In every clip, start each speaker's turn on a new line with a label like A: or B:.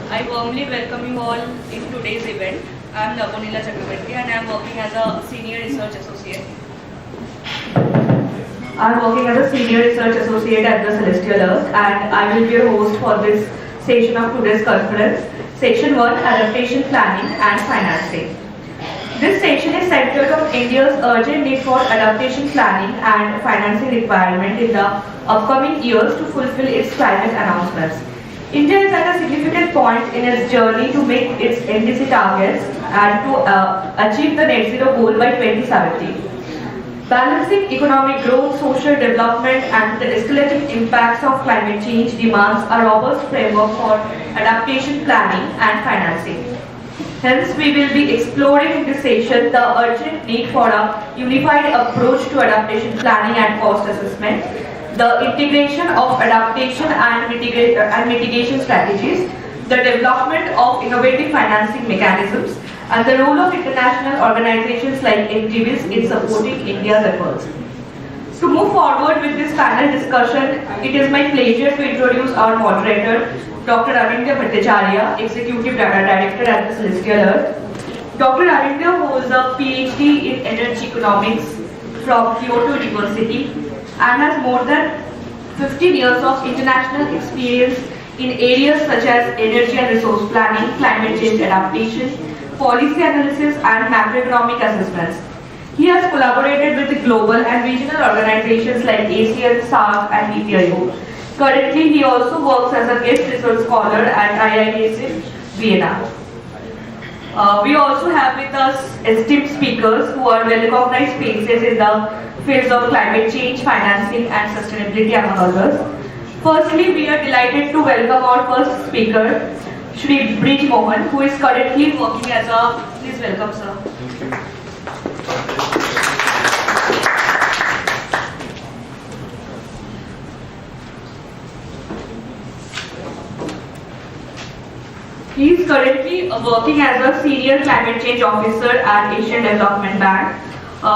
A: I warmly welcome you all in today's event. I am Chakrabarti and I am working as a Senior Research Associate. I am working as a Senior Research Associate at the Celestial Earth and I will be your host for this session of today's conference, Section 1, Adaptation Planning and Financing. This section is centered on India's urgent need for adaptation planning and financing requirement in the upcoming years to fulfill its climate announcements. India is at a significant point in its journey to make its NDC targets and to achieve the net zero goal by 2070. Balancing economic growth, social development and the escalating impacts of climate change demands a robust framework for adaptation planning and financing. Hence, we will be exploring in this session the urgent need for a unified approach to adaptation planning and cost assessment, the integration of adaptation and mitigation strategies, the development of innovative financing mechanisms, and the role of international organizations like NBS in supporting India's efforts. To move forward with this panel discussion, it is my pleasure to introduce our moderator, Dr. Anindya Bhattacharya, Executive Director at the Celestial Earth. Dr. Anindya holds a PhD in Energy Economics from Kyoto University and has more than 15 years of international experience in areas such as energy and resource planning, climate change adaptation, policy analysis and macroeconomic assessments. He has collaborated with global and regional organizations like ASEAN, SAARC and EPIO. Currently, he also works as a guest research scholar at IITs in Vienna. We also have with us esteemed speakers who are well-recognized faces in the fields of climate change, financing and sustainability among others. Firstly, we are delighted to welcome our first speaker, Shri Brij Mohan, who is currently working as a... Please welcome, sir. He is currently working as a Senior Climate Change Officer at Asian Development Bank.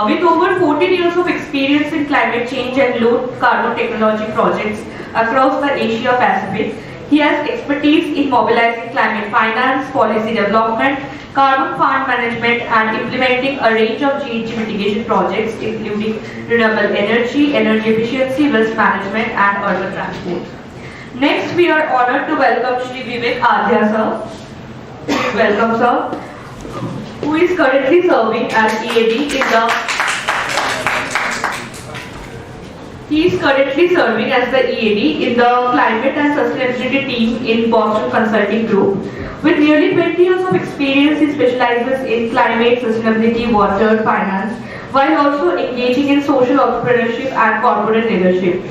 A: With over 14 years of experience in climate change and low carbon technology projects across the Asia Pacific, he has expertise in mobilizing climate finance, policy development, carbon fund management and implementing a range of GHG mitigation projects including renewable energy, energy efficiency, waste management and urban transport. Next, we are honored to welcome Shri Vivek Adhia sir. Welcome sir, who is currently serving as EAD in the Climate and Sustainability team in Boston Consulting Group. With nearly 20 years of experience, he specializes in climate, sustainability, water, finance, while also engaging in social entrepreneurship and corporate leadership.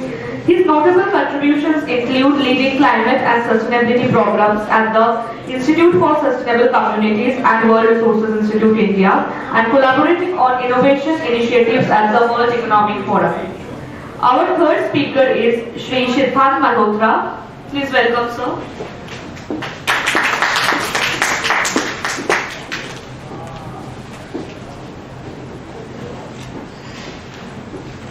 A: His notable contributions include leading climate and sustainability programs at the Institute for Sustainable Communities and World Resources Institute India and collaborating on innovation initiatives at the World Economic Forum. Our third speaker is Shri Siddhant Malhotra. Please welcome, sir.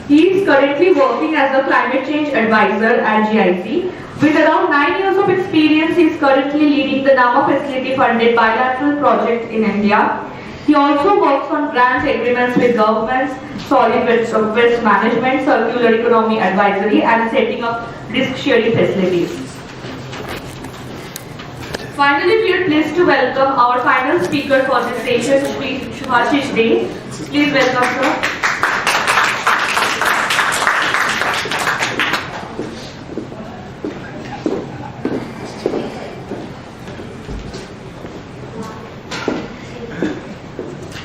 A: He is currently working as a climate change advisor at GIC. With around 9 years of experience, he is currently leading the NAMA facility funded bilateral project in India. He also works on grant agreements with governments, solid waste management, circular economy advisory and setting up risk sharing facilities. Finally, we are pleased to welcome our final speaker for this session, Shri Shubhashis. Please welcome, sir.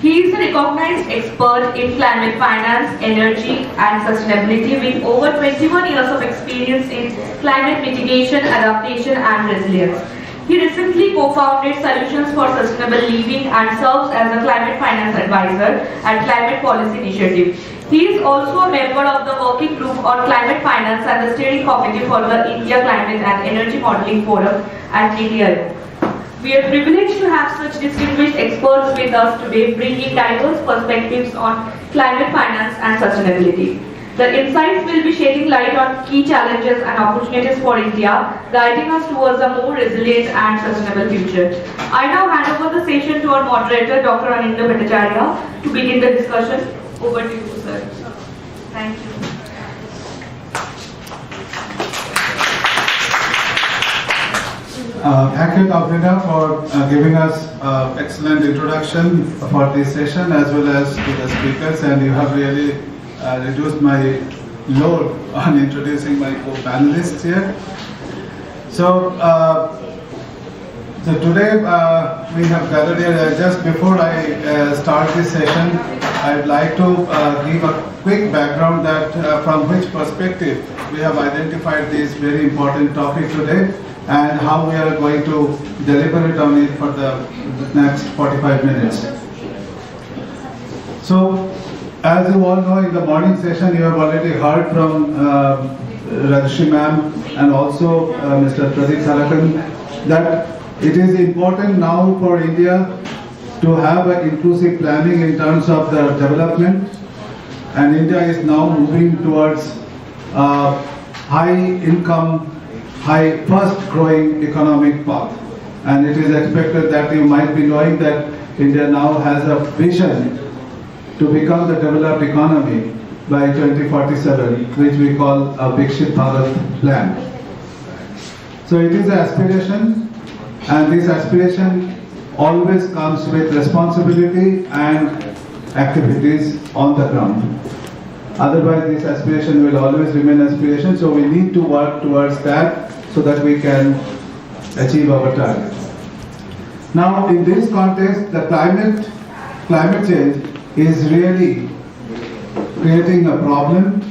A: He is a recognized expert in climate finance, energy and sustainability with over 21 years of experience in climate mitigation, adaptation and resilience. He recently co-founded Solutions for Sustainable Living and serves as a climate finance advisor at Climate Policy Initiative. He is also a member of the Working Group on Climate Finance and the Steering Committee for the India Climate and Energy Modeling Forum at TCE. We are privileged to have such distinguished experts with us today, bringing diverse perspectives on climate finance and sustainability. The insights will be shedding light on key challenges and opportunities for India, guiding us towards a more resilient and sustainable future. I now hand over the session to our moderator, Dr. Anindya Bhattacharya, to begin the discussion. Over to you, sir. Thank you.
B: Thank you, Adhia, for giving us excellent introduction for this session as well as to the speakers, and you have really reduced my load on introducing my co-panelists here. So today we have gathered here. Just before I start this session, I'd like to give a quick background that from which perspective we have identified this very important topic today, and how we are going to deliberate on it for the next 45 minutes. So, as you all know, in the morning session, you have already heard from Shri ma'am and also Mr. Pradeep Sarakan that it is important now for India to have an inclusive planning in terms of the development, and India is now moving towards high income, high fast growing economic path, and it is expected that you might be knowing that India now has a vision to become the developed economy by 2047, which we call a Viksit Bharat plan. So it is an aspiration, and this aspiration always comes with responsibility and activities on the ground. Otherwise, this aspiration will always remain aspiration, so we need to work towards that so that we can achieve our target. Now, in this context, the climate change is really creating a problem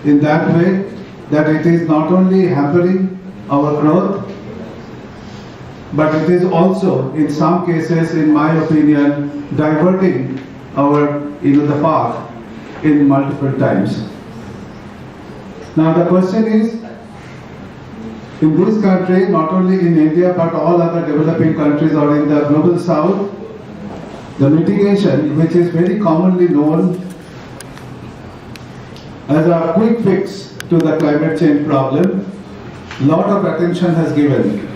B: in that way that it is not only hampering our growth, but it is also, in some cases, in my opinion, diverting our the path in multiple times. Now the question is, in this country, not only in India but all other developing countries or in the global south, the mitigation, which is very commonly known as a quick fix to the climate change problem, lot of attention has given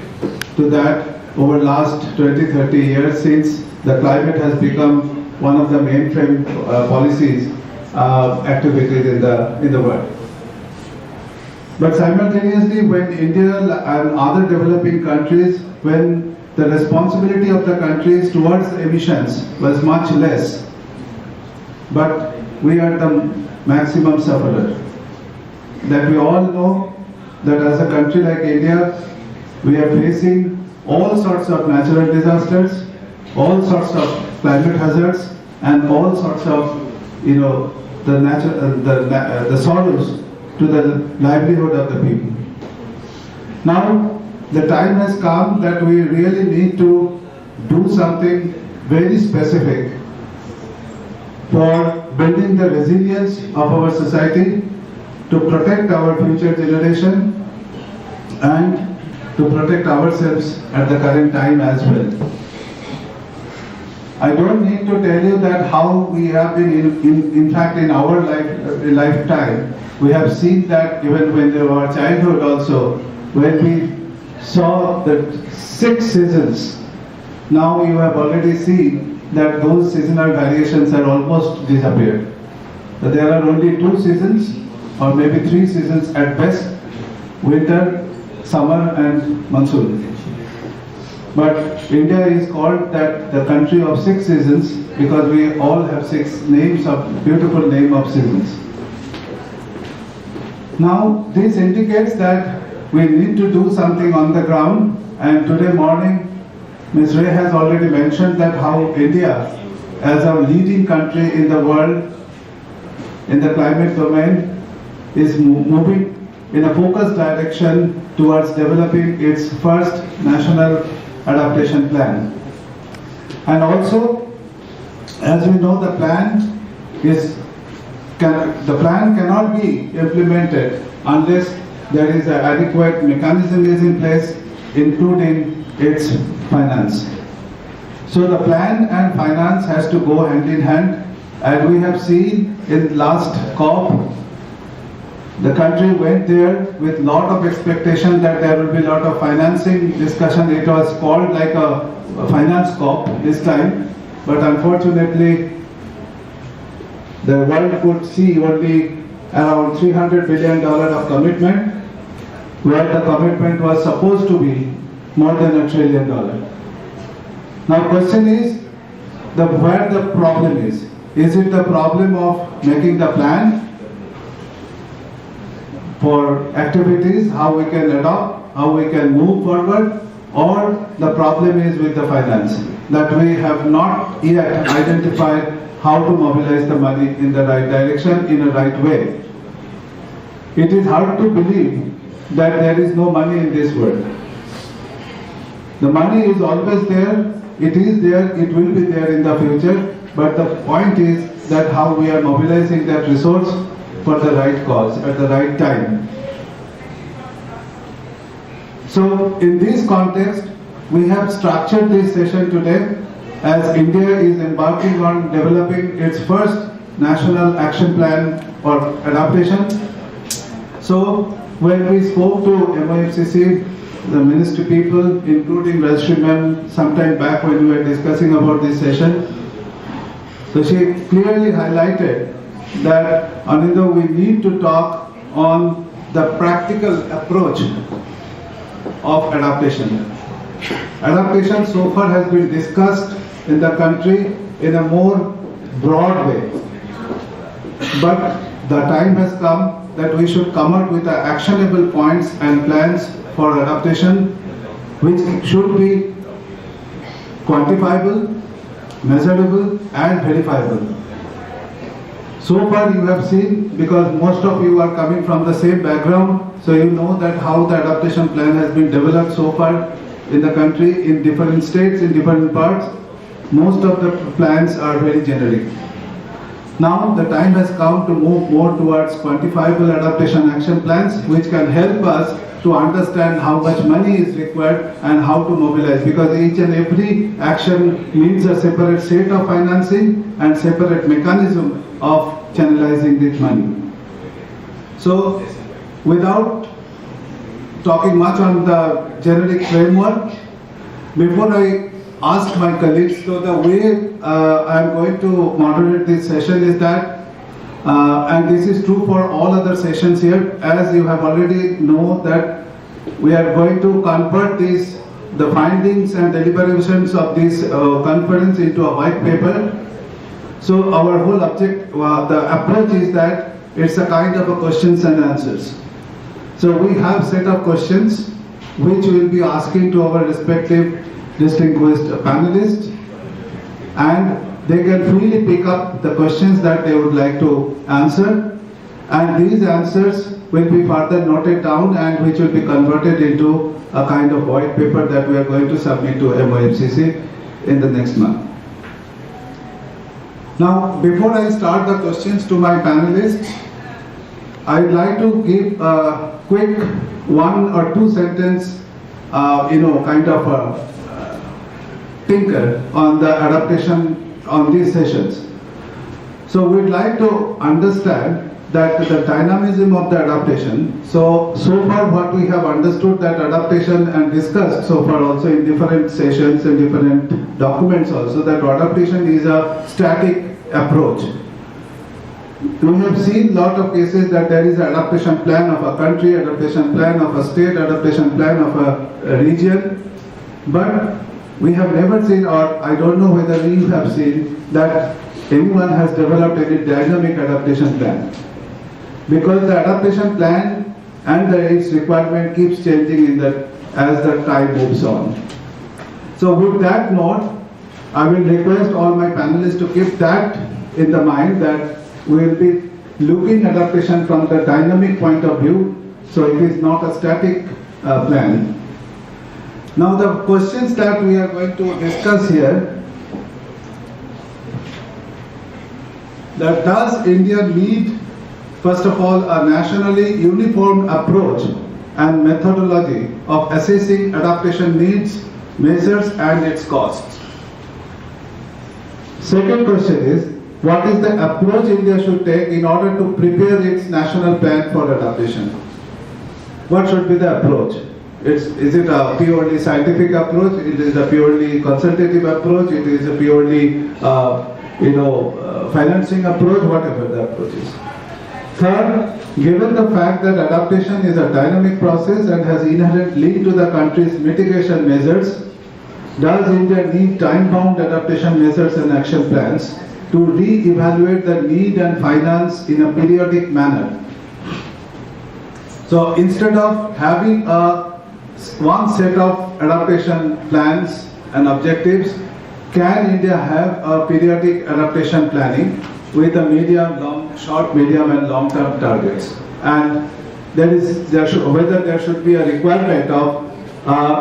B: to that over last 20-30 years since the climate has become one of the mainstream policies activities in the world. But simultaneously, when India and other developing countries, when the responsibility of the countries towards emissions was much less, but we are the maximum sufferer. That we all know that as a country like India, we are facing all sorts of natural disasters, all sorts of climate hazards, and all sorts of the sorrows to the livelihood of the people. Now, the time has come that we really need to do something very specific for building the resilience of our society, to protect our future generation, and to protect ourselves at the current time as well. I don't need to tell you that how we have been, in fact, in our lifetime, we have seen that even when in our childhood also, when we saw the 6 seasons, now you have already seen that those seasonal variations are almost disappeared. But there are only 2 seasons, or maybe 3 seasons at best: winter, summer, and monsoon. But India is called that the country of 6 seasons because we all have 6 names of beautiful name of seasons. Now this indicates that we need to do something on the ground, and today morning Ms. Ray has already mentioned that how India, as a leading country in the world in the climate domain, is moving in a focused direction towards developing its first national adaptation plan. And also, as we know, the plan cannot be implemented unless there is an adequate mechanism is in place, including its finance. So the plan and finance has to go hand in hand, and we have seen in last COP The country went there with lot of expectation that there will be lot of financing discussion. It was called like a finance COP this time, but unfortunately the world could see only around $300 billion of commitment, where the commitment was supposed to be more than $1 trillion. Now question is, where the problem is. Is it the problem of making the plan for activities, how we can adopt, how we can move forward, or the problem is with the finance, that we have not yet identified how to mobilize the money in the right direction, in a right way. It is hard to believe that there is no money in this world. The money is always there, it is there, it will be there in the future, but the point is that how we are mobilizing that resource for the right cause at the right time. So in this context, we have structured this session today as India is embarking on developing its first national action plan for adaptation. So when we spoke to MOFCC, the ministry people, including Shri ma'am, sometime back when we were discussing about this session, so she clearly highlighted that, Anindya, we need to talk on the practical approach of adaptation. Adaptation so far has been discussed in the country in a more broad way. But the time has come that we should come up with actionable points and plans for adaptation, which should be quantifiable, measurable and verifiable. So far you have seen, because most of you are coming from the same background, so you know that how the adaptation plan has been developed so far in the country, in different states, in different parts. Most of the plans are very generic. Now the time has come to move more towards quantifiable adaptation action plans, which can help us to understand how much money is required and how to mobilize, because each and every action needs a separate set of financing and separate mechanism of channelizing this money. So without talking much on the generic framework, before I ask my colleagues, so the way I am going to moderate this session is that, and this is true for all other sessions here, as you have already know that we are going to convert the findings and deliberations of this conference into a white paper. So our whole object, the approach is that it's a kind of a questions and answers. So we have set of questions which we will be asking to our respective distinguished panelists, and they can freely pick up the questions that they would like to answer, and these answers will be further noted down and which will be converted into a kind of white paper that we are going to submit to MOFCC in the next month. Now, before I start the questions to my panelists, I'd like to give a quick 1 or 2 sentence, kind of a tinker on the adaptation on these sessions. So we'd like to understand that the dynamism of the adaptation. So far what we have understood that adaptation and discussed so far also in different sessions and different documents also, that adaptation is a static approach. We have seen lot of cases that there is an adaptation plan of a country, adaptation plan of a state, adaptation plan of a region, but we have never seen, or I don't know whether you have seen, that anyone has developed any dynamic adaptation plan. Because the adaptation plan and its requirement keeps changing as the time moves on. So with that note, I will request all my panelists to keep that in the mind, that we will be looking adaptation from the dynamic point of view, so it is not a static plan. Now the questions that we are going to discuss here, that does India need, first of all, a nationally uniform approach and methodology of assessing adaptation needs, measures and its costs? Second question is, what is the approach India should take in order to prepare its national plan for adaptation? What should be the approach? Is it a purely scientific approach? It is a purely consultative approach? It is a purely financing approach? Whatever the approach is. Third, given the fact that adaptation is a dynamic process and has inherent link to the country's mitigation measures, does India need time-bound adaptation measures and action plans to re-evaluate the need and finance in a periodic manner? So instead of having one set of adaptation plans and objectives, can India have a periodic adaptation planning with a short, medium and long-term targets? And whether there should be a requirement of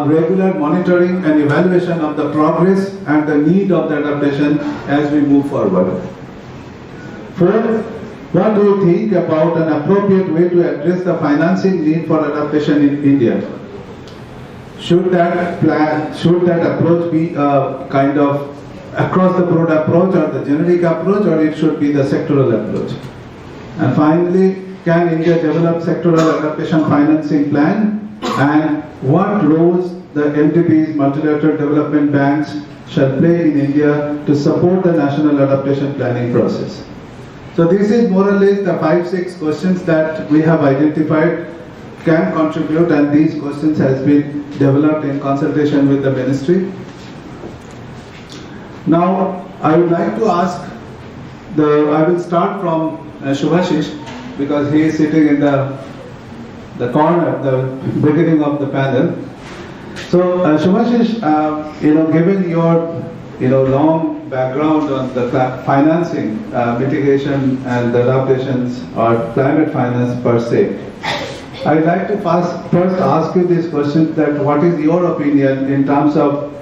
B: regular monitoring and evaluation of the progress and the need of the adaptation as we move forward. Fourth, what do you think about an appropriate way to address the financing need for adaptation in India? Should that approach be a kind of across the board approach or the generic approach, or it should be the sectoral approach? And finally, can India develop sectoral adaptation financing plan? And what roles the MDBs, multilateral development banks, shall play in India to support the national adaptation planning process? So this is more or less the 5-6 questions that we have identified can contribute, and these questions has been developed in consultation with the ministry. Now, I would like to ask I will start from Shubhashis, because he is sitting in the corner, the beginning of the panel. So, Shubhashis, given your long background on the financing, mitigation and the adaptations or climate finance per se, I'd like to first ask you this question, that what is your opinion in terms of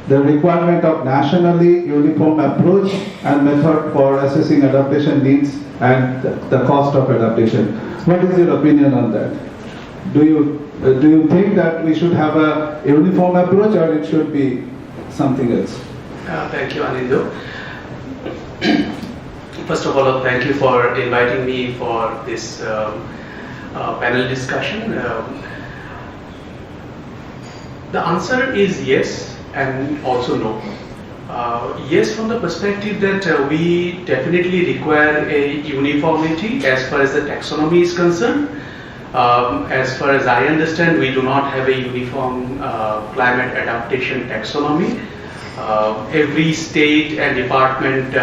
B: the requirement of nationally uniform approach and method for assessing adaptation needs and the cost of adaptation? What is your opinion on that? Do you think that we should have a uniform approach, or it should be something else?
C: Thank you, Anindya. First of all, thank you for inviting me for this panel discussion. The answer is yes and also no. Yes, from the perspective that we definitely require a uniformity as far as the taxonomy is concerned. As far as I understand, we do not have a uniform climate adaptation taxonomy. Every state and department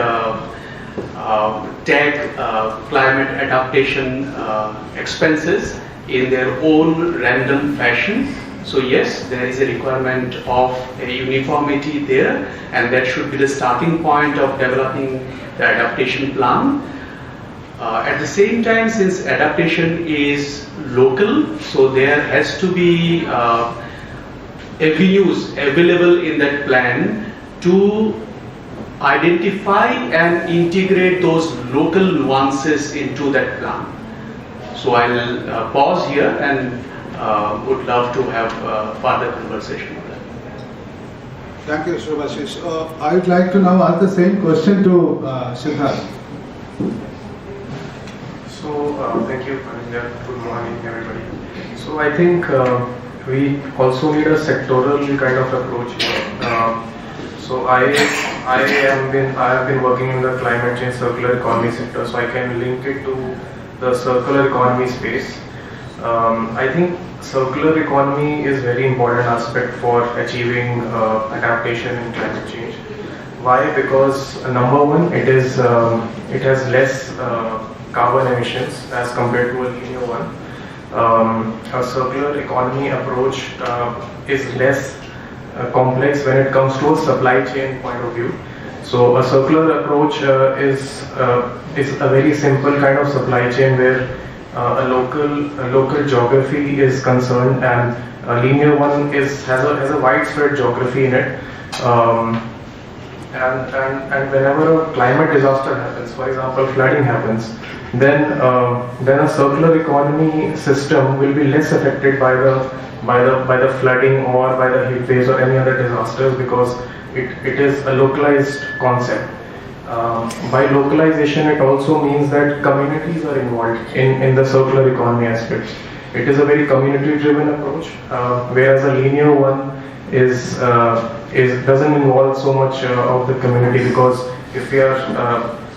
C: tag climate adaptation expenses in their own random fashion. So yes, there is a requirement of a uniformity there, and that should be the starting point of developing the adaptation plan. At the same time, since adaptation is local, so there has to be avenues available in that plan to identify and integrate those local nuances into that plan. So I'll pause here and would love to have further conversation on that.
B: Thank you, Shubhashis. I would like to now ask the same question to Siddhant.
D: So, thank you, Anindya. Good morning, everybody. So, I think we also need a sectoral kind of approach here. So, I have been working in the climate change circular economy sector, so I can link it to the circular economy space. I think circular economy is very important aspect for achieving adaptation in climate change. Why? Because number one, it has less carbon emissions as compared to a linear one. A circular economy approach is less complex when it comes to a supply chain point of view. So a circular approach is a very simple kind of supply chain where a local geography is concerned, and a linear one has a widespread geography in it. And whenever a climate disaster happens, for example flooding happens, then a circular economy system will be less affected by the flooding or by the heat waves or any other disasters, because it is a localized concept. By localization, it also means that communities are involved in the circular economy aspects. It is a very community-driven approach, whereas a linear one doesn't involve so much of the community, because if we are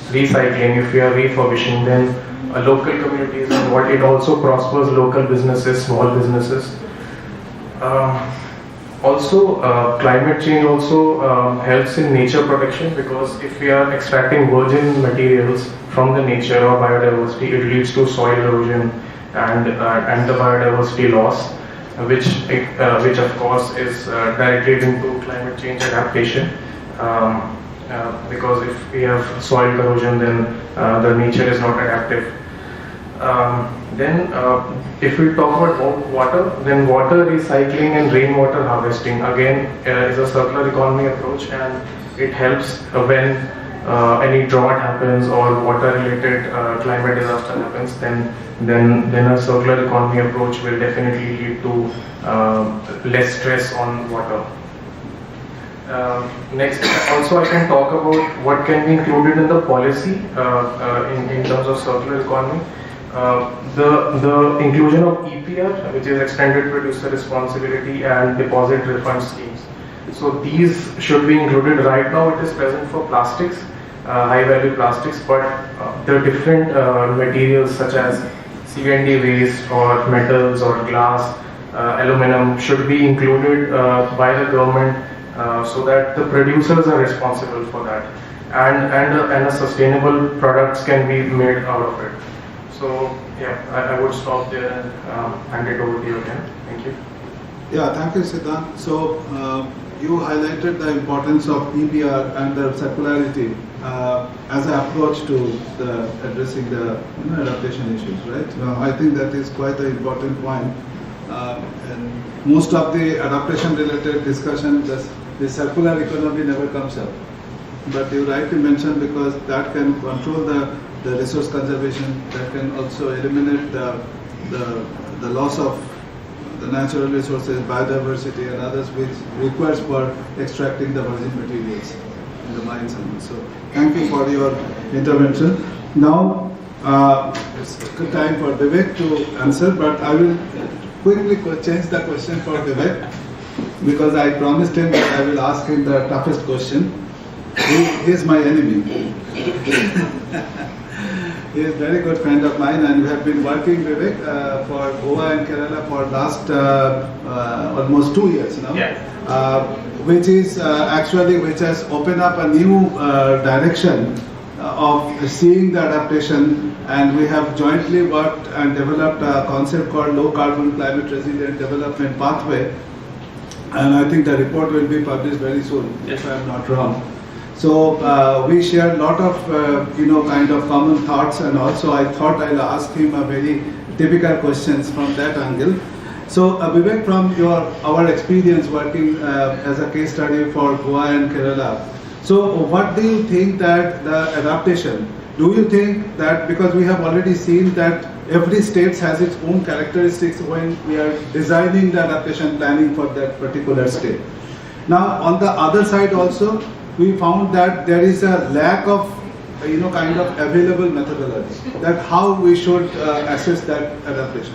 D: recycling, if we are refurbishing, then a local community is involved. It also prospers local businesses, small businesses. Climate change also helps in nature protection, because if we are extracting virgin materials from the nature or biodiversity, it leads to soil erosion and the biodiversity loss, which of course is directly linked to climate change adaptation. Because if we have soil corrosion, then the nature is not adaptive. If we talk about water, then water recycling and rainwater harvesting again is a circular economy approach, and it helps when any drought happens or water-related climate disaster happens. Then a circular economy approach will definitely lead to less stress on water. Next, also I can talk about what can be included in the policy in terms of circular economy. The inclusion of EPR, which is extended producer responsibility, and deposit refund schemes. So these should be included. Right now it is present for plastics, high value plastics, but the different materials such as C&D waste or metals or glass, aluminum should be included by the government, so that the producers are responsible for that, and a sustainable products can be made out of it. So yeah, I would stop there and hand it over to you again. Thank you.
B: Yeah, thank you, Siddhant. So you highlighted the importance of EPR and the circularity as an approach to addressing the adaptation issues, right? I think that is quite an important point. And most of the adaptation-related discussion, the circular economy never comes up. But you rightly mentioned, because that can control the resource conservation, that can also eliminate the loss of the natural resources, biodiversity and others, which requires for extracting the virgin materials in the mines. And so thank you for your intervention. Now it's time for Vivek to answer, but I will quickly change the question for Vivek, because I promised him that I will ask him the toughest question. He is my enemy. He is a very good friend of mine, and we have been working, Vivek, for Goa and Kerala for last almost 2 years now.
C: Yeah.
B: Which has opened up a new direction of seeing the adaptation, and we have jointly worked and developed a concept called low carbon climate resilient development pathway, and I think the report will be published very soon, if I am not wrong. So we shared a lot of kind of common thoughts, and also I thought I'll ask him a very typical questions from that angle. So Vivek, from our experience working as a case study for Goa and Kerala, so what do you think that the adaptation, do you think that, because we have already seen that every state has its own characteristics when we are designing the adaptation planning for that particular state. Now on the other side also, we found that there is a lack of kind of available methodology, that how we should assess that adaptation.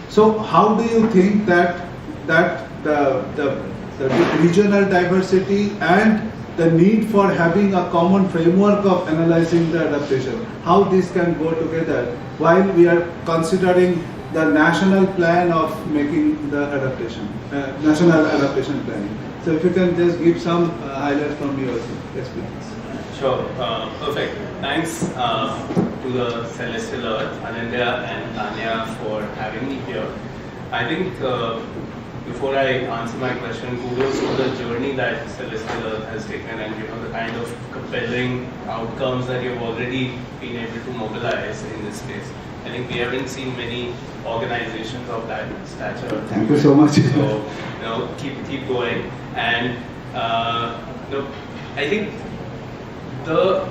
B: So how do you think that the regional diversity and the need for having a common framework of analyzing the adaptation, how this can go together while we are considering the national plan of making the adaptation, national adaptation planning? So if you can just give some highlights from your experience.
E: Sure, perfect. Thanks to the Celestial Earth, Anindya and Tanya, for having me here. I think before I answer my question, kudos to the journey that Celestial Earth has taken, and the kind of compelling outcomes that you've already been able to mobilize in this space. I think we haven't seen many organizations of that stature.
B: Thank you so much.
E: So, keep going. And I think the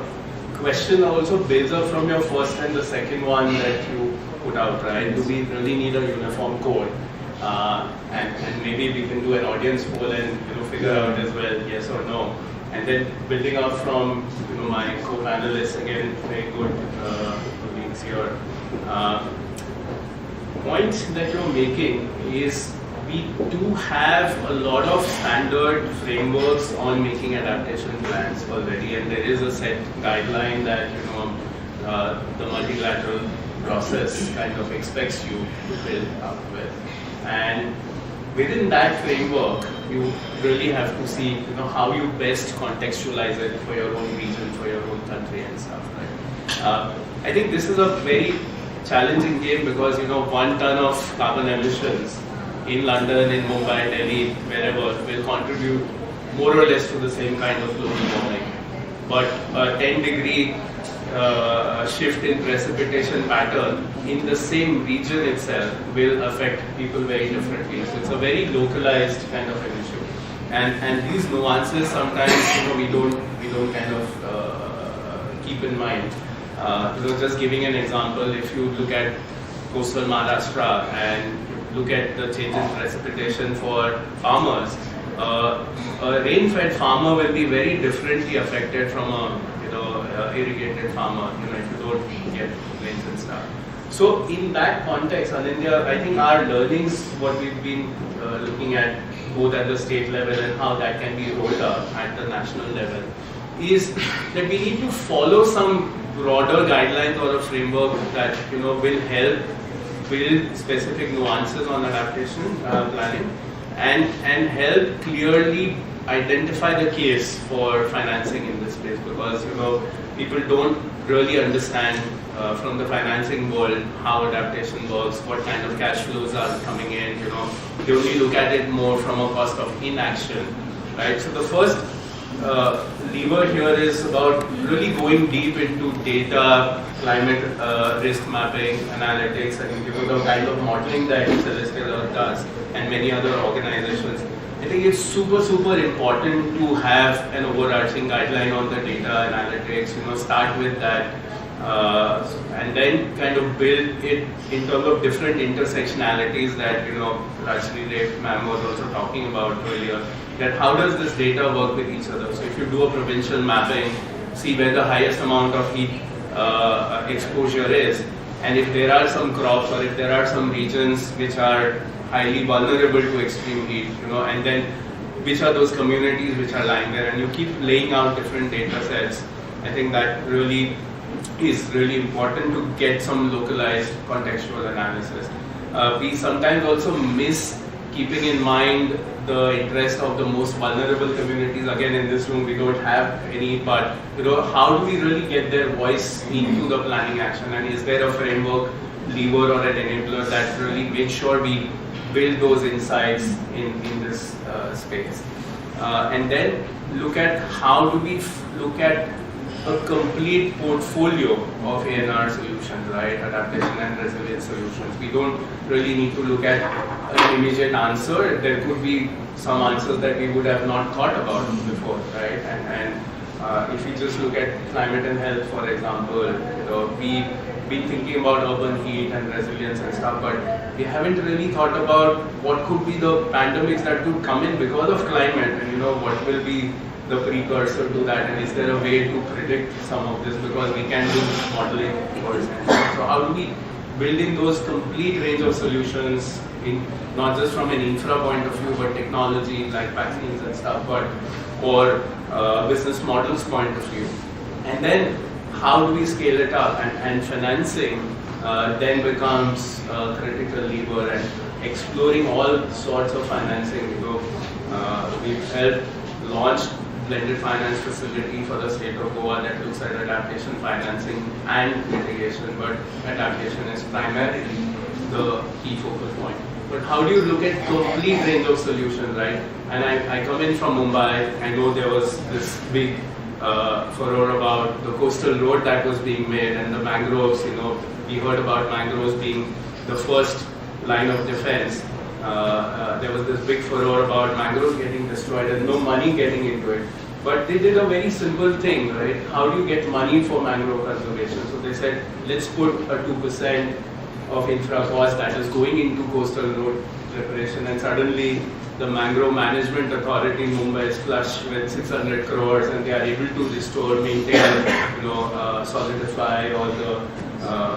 E: question also builds up from your first and the second one that you put out, right? Do we really need a uniform code? And maybe we can do an audience poll and figure out as well, yes or no. And then building up from my co-panelists, again, very good colleagues here. Point that you're making is we do have a lot of standard frameworks on making adaptation plans already, and there is a set guideline that the multilateral process kind of expects you to build up with. And within that framework, you really have to see how you best contextualize it for your own region, for your own country and stuff. Right? I think this is a very challenging game because 1 ton of carbon emissions in London, in Mumbai, Delhi, wherever will contribute more or less to the same kind of global warming. But a 10-degree shift in precipitation pattern in the same region itself will affect people very differently. So it's a very localized kind of an issue. And these nuances sometimes we don't kind of keep in mind. Just giving an example, if you look at coastal Maharashtra and look at the change in precipitation for farmers, a rain-fed farmer will be very differently affected from a irrigated farmer, if you don't get rains and stuff. So in that context, Anindya, I think our learnings, what we've been looking at both at the state level and how that can be rolled up at the national level, is that we need to follow some broader guidelines or a framework that will help build specific nuances on adaptation planning and help clearly identify the case for financing in this space, because people don't really understand from the financing world how adaptation works, what kind of cash flows are coming in. They only look at it more from a cost of inaction, right? So the first lever here is about really going deep into data, climate risk mapping, analytics, and the kind of modeling that Celestial Earth does and many other organizations. I think it's super important to have an overarching guideline on the data analytics, start with that, and then kind of build it in terms of different intersectionalities that, Shri ma'am was also talking about earlier, that how does this data work with each other. So if you do a provincial mapping, see where the highest amount of heat exposure is, and if there are some crops or if there are some regions which are highly vulnerable to extreme heat, and then which are those communities which are lying there, and you keep laying out different data sets. I think that really is really important to get some localized contextual analysis. We sometimes also miss keeping in mind the interest of the most vulnerable communities. Again, in this room we don't have any, but how do we really get their voice into the planning action, and is there a framework, lever or an enabler that really makes sure we build those insights in this space. And then look at how do we look at a complete portfolio of ANR solutions, right? Adaptation and resilience solutions. We don't really need to look at an immediate answer. There could be some answers that we would have not thought about before, right? And if you just look at climate and health, for example, we've been thinking about urban heat and resilience and stuff, but we haven't really thought about what could be the pandemics that could come in because of climate, and what will be the precursor to that, and is there a way to predict some of this, because we can do modeling for example. So how do we build in those complete range of solutions, in not just from an infra point of view, but technology like vaccines and stuff, but or business models point of view, and then how do we scale it up, and financing then becomes a critical lever, and exploring all sorts of financing. We've helped launch blended finance facility for the state of Goa that looks at adaptation financing and mitigation, but adaptation is primarily the key focal point. But how do you look at complete range of solutions, right? And I come in from Mumbai. I know there was this big furore about the coastal road that was being made, and the mangroves. We heard about mangroves being the first line of defense. There was this big furore about mangroves getting destroyed and no money getting into it. But they did a very simple thing, right? How do you get money for mangrove conservation? So they said, let's put a 2% of infra cost that is going into coastal road preparation, and suddenly the Mangrove Management Authority in Mumbai is flush with 600 crores and they are able to restore, maintain, solidify all the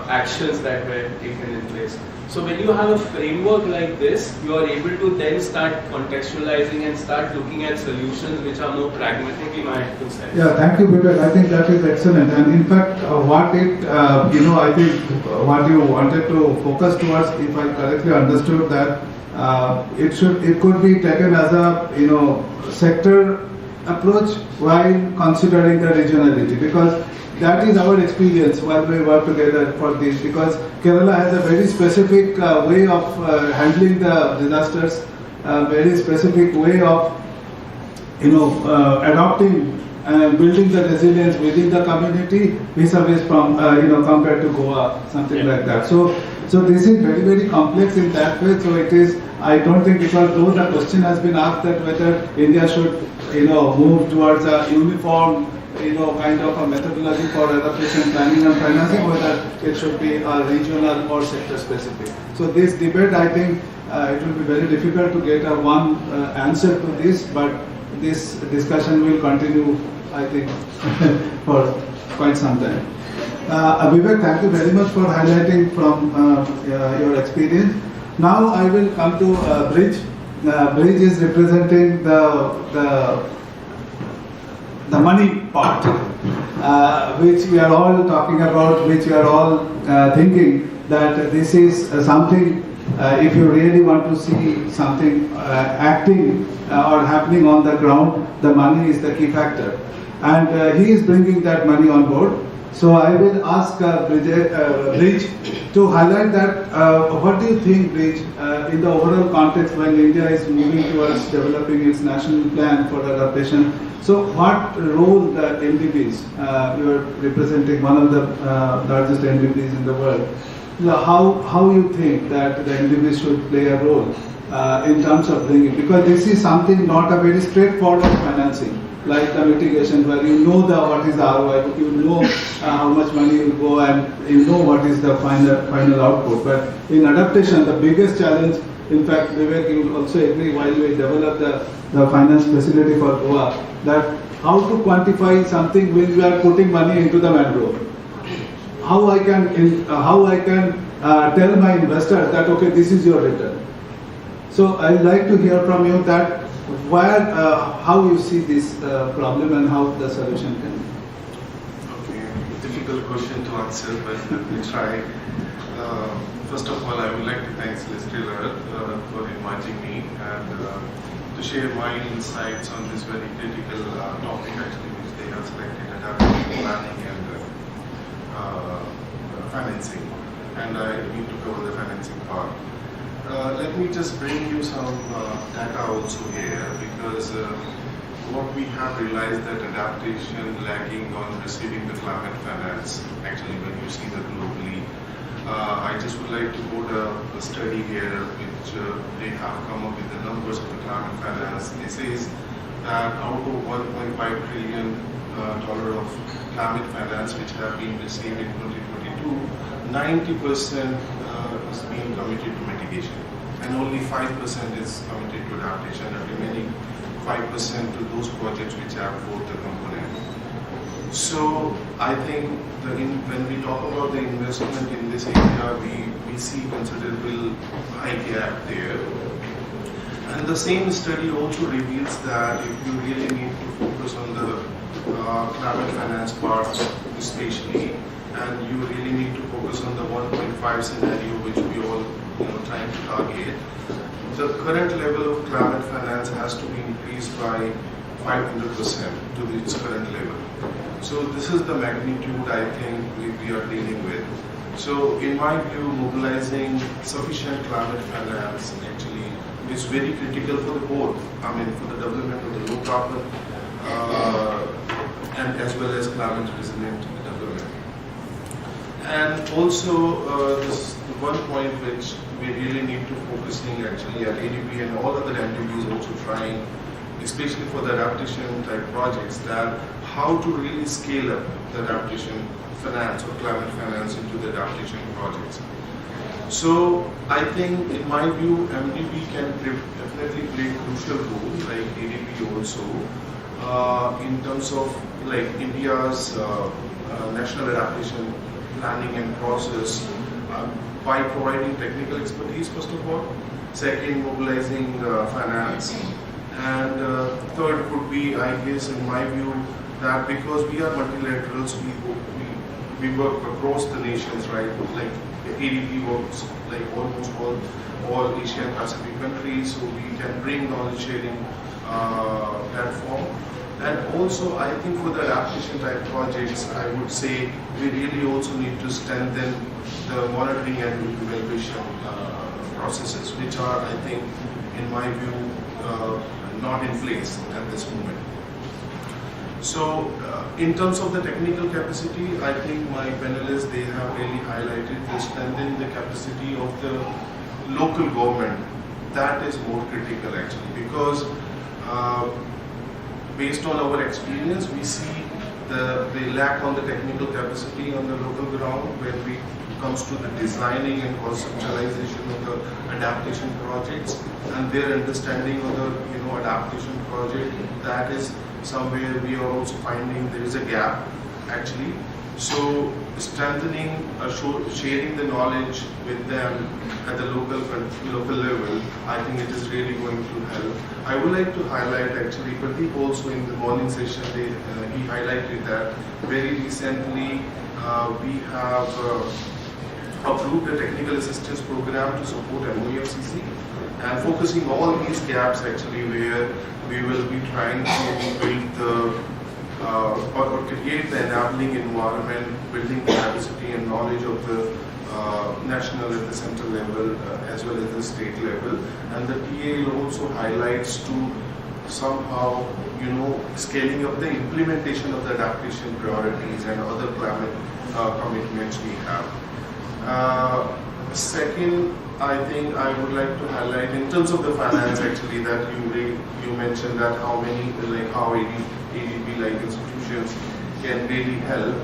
E: actions that were taken in place. So when you have a framework like this, you are able to then start contextualizing and start looking at solutions which are more pragmatic in my sense.
B: Yeah, thank you, Vivek. I think that is excellent. And in fact, I think what you wanted to focus towards, if I correctly understood that, it could be taken as a sector approach while considering the regionality, because that is our experience while we work together for this, because Kerala has a very specific way of handling the disasters, very specific way of adopting and building the resilience within the community vis-a-vis from compared to Goa, something like that. So this is very, very complex in that way. So it is, I don't think, because though the question has been asked that whether India should move towards a uniform kind of a methodology for adaptation planning and financing, whether it should be regional or sector specific. So this debate, I think it will be very difficult to get a one answer to this, but this discussion will continue, I think, for quite some time. Vivek, thank you very much for highlighting from your experience. Now I will come to Brij. Brij is representing the money part, which we are all talking about, which we are all thinking that this is something, if you really want to see something acting or happening on the ground, the money is the key factor. And he is bringing that money on board. So I will ask Brij to highlight that. What do you think, Brij, in the overall context when India is moving towards developing its national plan for adaptation? So what role the NBS, you are representing one of the largest NBS in the world, how you think that the NBS should play a role in terms of bringing, because this is something not a very straightforward financing, like the mitigation, where what is the ROI, you know how much money will go and you know what is the final output. But in adaptation, the biggest challenge, in fact, Vivek, you will also agree, while we develop the finance facility for Goa, that how to quantify something when we are putting money into the mangrove. How I can tell my investor that, okay, this is your return. So I would like to hear from you that how you see this problem and how the solution can be.
F: Okay, difficult question to answer, but let me try. First of all, I would like to thank Celestial Earth for inviting me and to share my insights on this very critical topic, actually, which they have selected, adaptation planning and financing. And I need to cover the financing part. Let me just bring you some data also here, because what we have realized that adaptation lagging on receiving the climate finance, actually when you see that globally. I just would like to quote a study here which they have come up with the numbers of the climate finance. It says that out of $1.5 trillion of climate finance which have been received in 2022, 90% is being committed to mitigation, and only 5% is committed to adaptation, and remaining 5% to those projects which have both the component. So I think when we talk about the investment in this area, we see considerable high gap there. And the same study also reveals that if you really need to focus on the climate finance part especially, and you really need to focus on the 1.5 scenario which we all trying to target, the current level of climate finance has to be increased by 500% to its current level. So this is the magnitude I think we are dealing with. So in my view, mobilizing sufficient climate finance actually is very critical for the both. I mean, for the development of the low carbon and as well as climate resilient development. And also this one point which we really need to focusing actually at ADB and all other entities also trying, especially for the adaptation type projects, that how to really scale up the adaptation finance or climate finance into the adaptation projects. So I think, in my view, MDB can definitely play a crucial role, like ADB also, in terms of like India's national adaptation planning and process, by providing technical expertise first of all, second mobilizing finance, and third would be, I guess, in my view, that because we are multilaterals, we work across the nations, right? Like ADB works like almost all Asian Pacific countries, so we can bring knowledge sharing platform. And also, I think for the adaptation type projects, I would say we really also need to strengthen the monitoring and evaluation processes, which are, I think, in my view, not in place at this moment. So, in terms of the technical capacity, I think my panelists, they have really highlighted the strengthening the capacity of the local government. That is more critical actually, because based on our experience, we see the lack on the technical capacity on the local ground when it comes to the designing and conceptualization of the adaptation projects and their understanding of the adaptation project. That is somewhere we are also finding there is a gap actually. So strengthening, sharing the knowledge with them at the local level, I think it is really going to help. I would like to highlight actually, Pradeep also in the morning session, he highlighted that very recently we have approved a technical assistance program to support MOEFCC and focusing all these gaps actually where we will be trying to build the or create the enabling environment, building the capacity and knowledge of the national at the central level as well as the state level. And the TA also highlights to somehow, scaling up the implementation of the adaptation priorities and other climate commitments we have. Second, I think I would like to highlight in terms of the finance actually that you mentioned that how ADB like institutions can really help.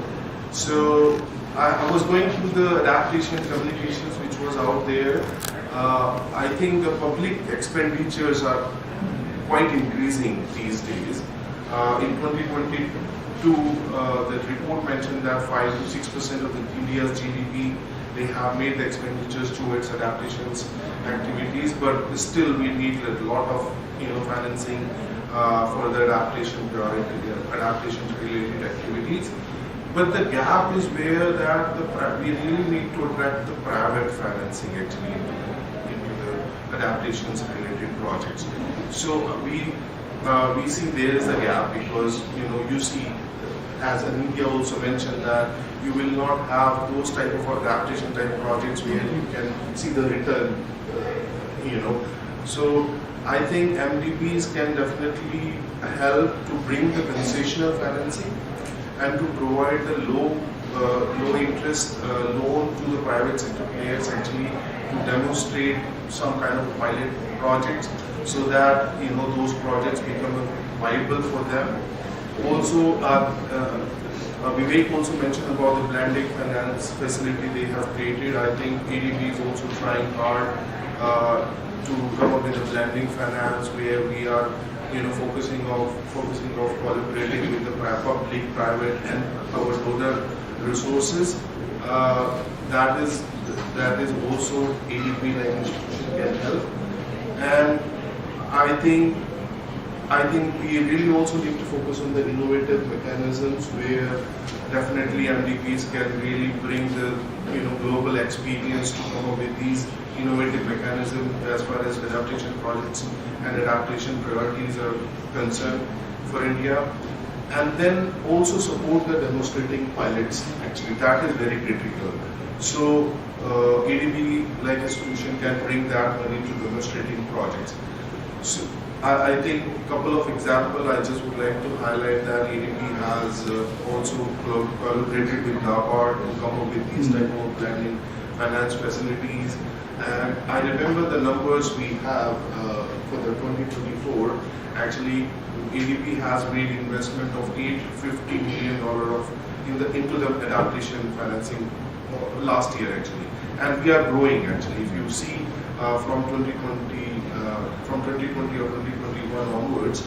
F: So I was going through the adaptation communications which was out there. I think the public expenditures are quite increasing these days. In 2022, the report mentioned that 5 to 6% of India's GDP they have made the expenditures towards adaptations activities, but still we need a lot of financing for the adaptation related activities. But the gap is where that we really need to attract the private financing actually into the adaptations related projects. So we see there is a gap because you see, as Anindya also mentioned, that you will not have those type of adaptation type projects where you can see the return, So I think MDBs can definitely help to bring the concessional financing and to provide the low interest loan to the private sector players actually to demonstrate some kind of pilot projects so that those projects become viable for them. Also, Vivek also mentioned about the blending finance facility they have created. I think ADB is also trying hard to come up with a blending finance where we are focusing on collaborating with the public, private and our donor resources. That is also ADB like institution can help. And I think we really also need to focus on the innovative mechanisms where definitely MDBs can really bring the global experience to come up with these innovative mechanisms as far as adaptation projects and adaptation priorities are concerned for India. And then also support the demonstrating pilots actually, that is very critical. So ADB like institution can bring that money to demonstrating projects. So I think a couple of examples I just would like to highlight that ADB has also collaborated with NABARD to come up with these type of planning finance facilities. And I remember the numbers we have for the 2024. Actually, ADB has made investment of $850 million into the adaptation financing last year actually. and we are growing actually. If you see from 2020 or 2021 onwards,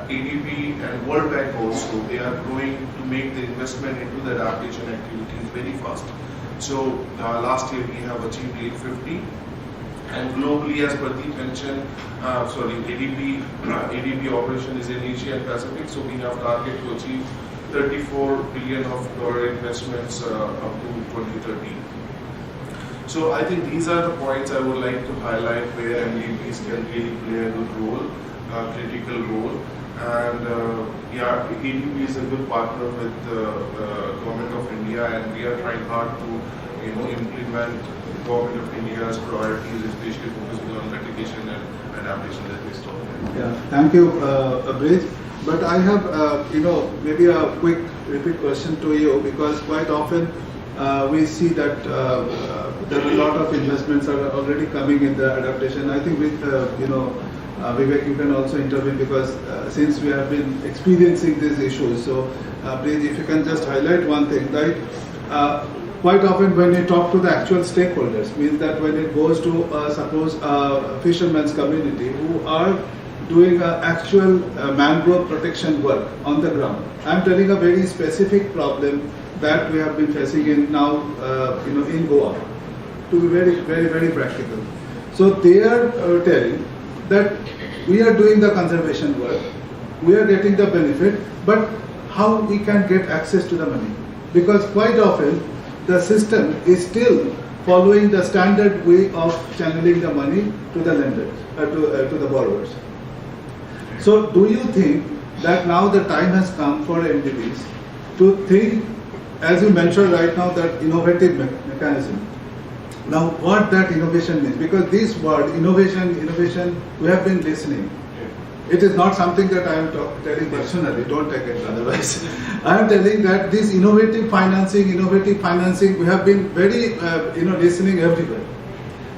F: ADB and World Bank also, they are growing to make the investment into the adaptation activities very fast. So last year we have achieved 850, and globally, as Pradeep mentioned, ADB operation is in Asia and Pacific, so we have target to achieve $34 billion investments up to 2030. So I think these are the points I would like to highlight where NBS can really play a good role, critical role. And ADB is a good partner with the Government of India, and we are trying hard to implement Government of India's priorities, especially focusing on mitigation and adaptation that we talked about.
B: Yeah, thank you, Brij. But I have, maybe a quick repeat question to you, because quite often we see that there are a lot of investments are already coming in the adaptation. I think with, Vivek, you can also intervene, because since we have been experiencing these issues. So, Brij, if you can just highlight one thing, right? Quite often when we talk to the actual stakeholders, means that when it goes to suppose a fisherman's community who are doing actual mangrove protection work on the ground. I'm telling a very specific problem that we have been facing in now, in Goa, to be very, very, very practical. So they are telling that we are doing the conservation work, we are getting the benefit, but how we can get access to the money? Because quite often the system is still following the standard way of channeling the money to the lenders, to the borrowers. So do you think that now the time has come for NBS to think, as you mentioned right now, that innovative mechanism? Now what that innovation means, because this word innovation, we have been listening. It is not something that I am telling personally, don't take it otherwise. I am telling that this innovative financing, we have been very, listening everywhere.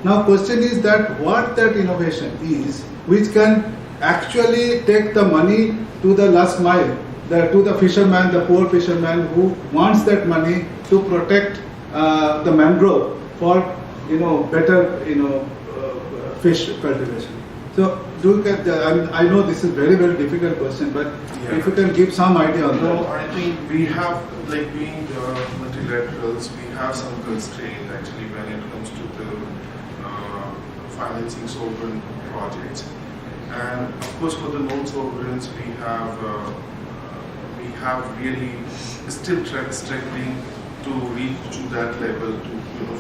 B: Now question is that what that innovation is, which can actually take the money to the last mile, to the fisherman, the poor fisherman who wants that money to protect the mangrove for, better, fish cultivation. So, I know this is very, very difficult question, but if you can give some idea on that.
F: No, I think we have, like being multilaterals, we have some constraint actually when it comes to the financing sovereign projects. And of course, for the non-sovereigns, we have really still struggling to reach to that level to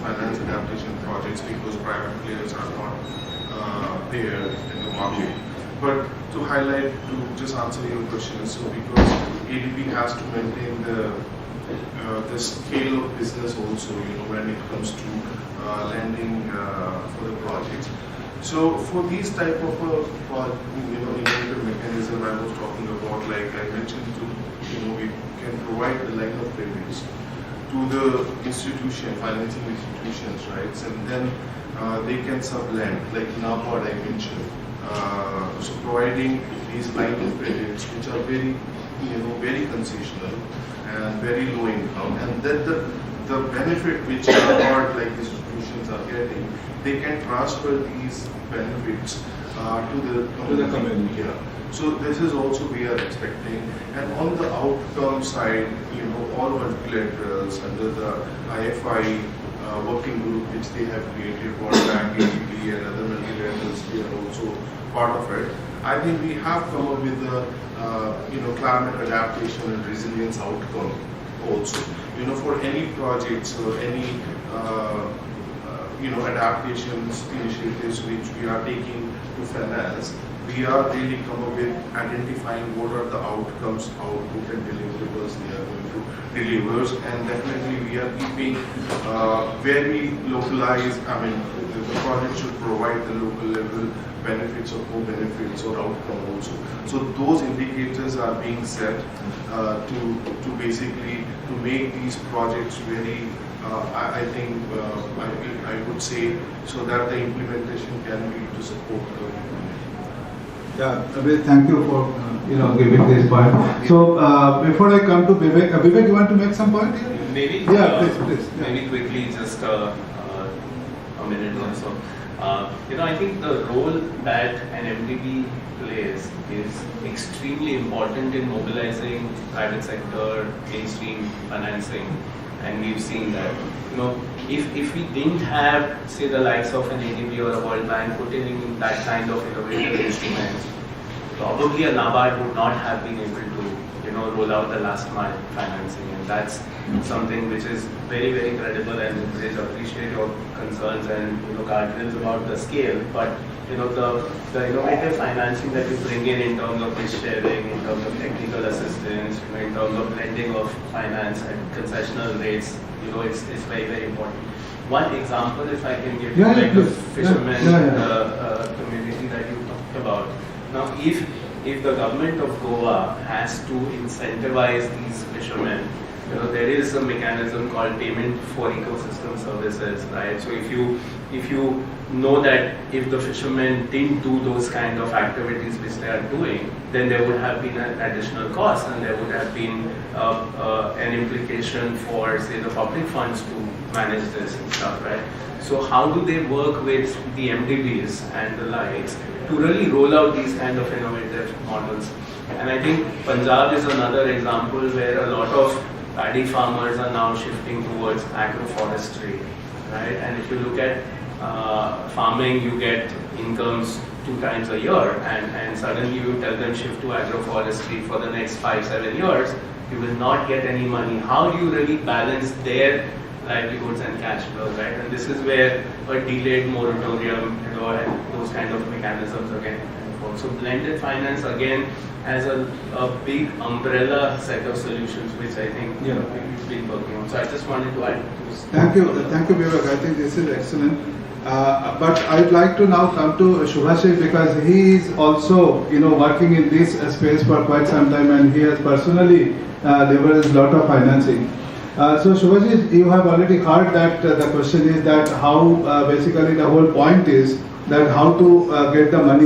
F: finance adaptation projects, because private players are not there in the market. But to highlight, to just answer your question, so because ADB has to maintain the scale of business also, when it comes to lending for the projects. So for these type of innovative mechanism I was talking about, like I mentioned, we can provide the line of credits to the financing institutions, right? And then they can sublend, like NABARD I mentioned. So providing these line of credits, which are very, very concessional and very low income, and then the benefit which NABARD like institutions are getting, they can transfer these benefits to the community. Yeah. So this is also we are expecting. And on the outcome side, all multilaterals under the IFI working group which they have created, World Bank, ADB and other multilaterals, we are also part of it. I think we have come up with the climate adaptation and resilience outcome also. For any projects or any adaptations initiatives which we are taking to finance, we are really come up with identifying what are the outcomes, output and deliverables they are going to deliver, and definitely we are keeping very localized. I mean, the project should provide the local level benefits or co-benefits or outcome also. So those indicators are being set to basically to make these projects very. I think I would say so that the implementation can be to support the community.
B: Yeah, Abhay, thank you for giving this point. So before I come to Vivek, Vivek, you want to make some point here?
E: Maybe.
B: Yeah, please. Yeah.
E: Maybe quickly just a minute or so. I think the role that an MDB plays is extremely important in mobilizing private sector, mainstream financing, and we've seen that. If we didn't have, say, the likes of an ADB or a World Bank putting in that kind of innovative instruments, probably a NABARD would not have been able to, roll out the last mile financing, and that's something which is very, very credible. And Brij, appreciate your concerns and guardrails about the scale, but the innovative financing that you bring in terms of risk sharing, in terms of technical assistance, in terms of blending of finance at concessional rates, it's very, very important. One example, if I can give you, like the fishermen community that you talked about. Now, if the government of Goa has to incentivize these fishermen, there is a mechanism called payment for ecosystem services, right? So if you know that if the fishermen didn't do those kind of activities which they are doing, then there would have been an additional cost, and there would have been an implication for, say, the public funds to manage this and stuff, right? So how do they work with the MDBs and the likes to really roll out these kind of innovative models? And I think Punjab is another example where a lot of paddy farmers are now shifting towards agroforestry, right? And if you look at farming, you get incomes 2 times a year, and suddenly you tell them shift to agroforestry for the next 5-7 years, you will not get any money. How do you really balance their livelihoods and cash flows, right? And this is where a delayed moratorium, and those kind of mechanisms again. So blended finance again has a big umbrella set of solutions, which I think we've been working on. So I just wanted to add those.
B: Thank you, Vivek. I think this is excellent. But I'd like to now come to Shubhashis, because he is also, working in this space for quite some time, and he has personally leveraged a lot of financing. So Shubhashis, you have already heard that the question is that how basically the whole point is that how to get the money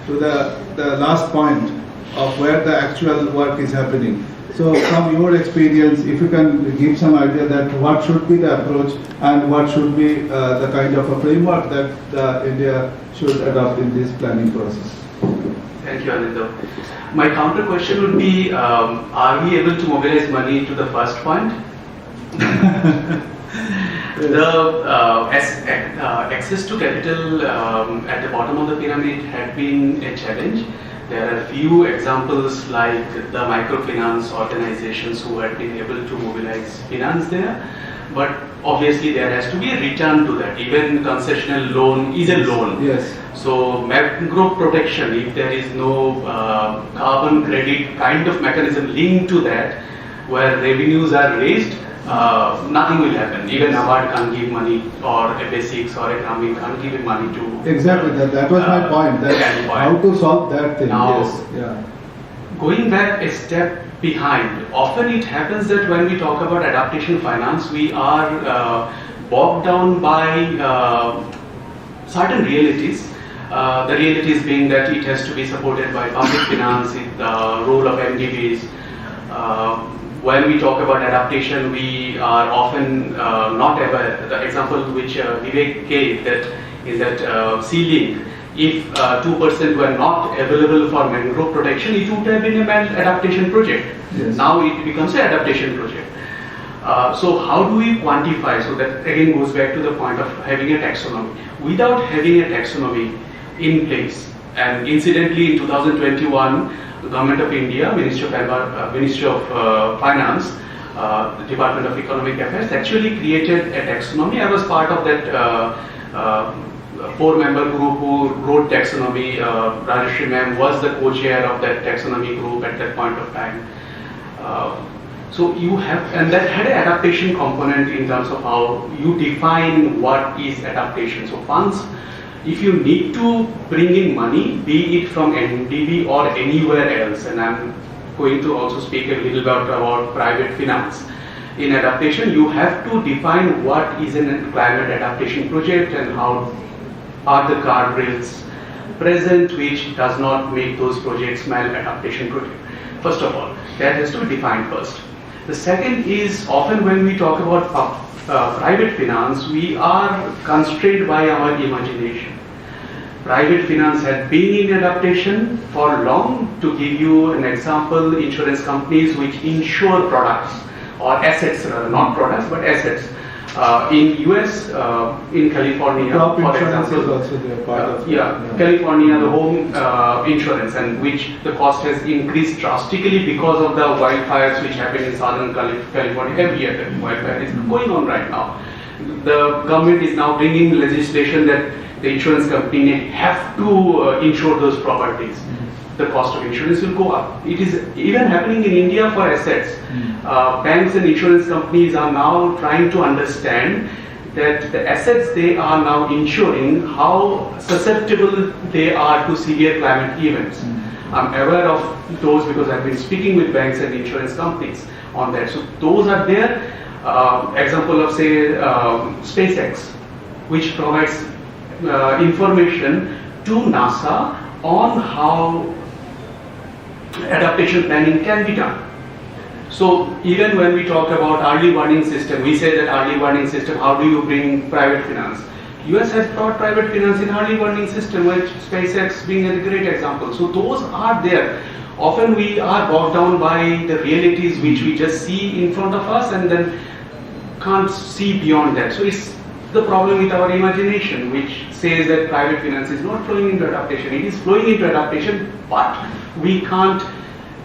B: to the last point of where the actual work is happening. So from your experience, if you can give some idea that what should be the approach and what should be the kind of a framework that India should adopt in this planning process.
C: Thank you, Anindya. My counter question would be, are we able to mobilize money to the first point? Access to capital at the bottom of the pyramid had been a challenge. There are few examples like the microfinance organizations who had been able to mobilize finance there, but obviously there has to be a return to that. Even concessional loan is a loan.
B: Yes.
C: So mangrove protection, if there is no carbon credit kind of mechanism linked to that, where revenues are raised, nothing will happen. Even NABARD can't give money, or a basics or a Grameen can't give money to.
B: Exactly, that was my point. That how to solve that thing.
C: Now,
B: yes.
C: Going back a step behind, often it happens that when we talk about adaptation finance, we are bogged down by certain realities. The realities being that it has to be supported by public finance, the role of MDBs. When we talk about adaptation, we are often not aware. The example which Vivek gave, that in that ceiling, if 2% were not available for mangrove protection, it would have been an adaptation project.
B: Yes.
C: Now it becomes an adaptation project. So how do we quantify? So that again goes back to the point of having a taxonomy. Without having a taxonomy in place, and incidentally in 2021, the Government of India, Ministry of Finance, the Department of Economic Affairs actually created a taxonomy. I was part of that 4-member group who wrote taxonomy. Shri ma'am was the co-chair of that taxonomy group at that point of time. So you have, and that had an adaptation component in terms of how you define what is adaptation. So funds, if you need to bring in money, be it from NDB or anywhere else, and I'm going to also speak a little bit about private finance. In adaptation, you have to define what is a climate adaptation project and how are the guardrails present which does not make those projects maladaptation project. First of all, that has to be defined first. The second is often when we talk about private finance, we are constrained by our imagination. Private finance had been in adaptation for long. To give you an example, insurance companies which insure products or assets, rather, not products but assets. In US, in California,
B: Crop
C: for
B: insurance is
C: example,
B: also there, part of
C: California, the home insurance, and which the cost has increased drastically because of the wildfires which happen in Southern California every year. The wildfire is going on right now. The government is now bringing legislation that the insurance company have to insure those properties. The cost of insurance will go up. It is even happening in India for assets. Banks and insurance companies are now trying to understand that the assets they are now insuring, how susceptible they are to severe climate events. I'm aware of those because I've been speaking with banks and insurance companies on that. So those are there. Example of say SpaceX, which provides information to NASA on how adaptation planning can be done. So even when we talk about early warning system, we say that early warning system, how do you bring private finance? US has brought private finance in early warning system, which SpaceX being a great example. So those are there. Often we are bogged down by the realities which we just see in front of us and then can't see beyond that. So it's the problem with our imagination, which says that private finance is not flowing into adaptation. It is flowing into adaptation, but we can't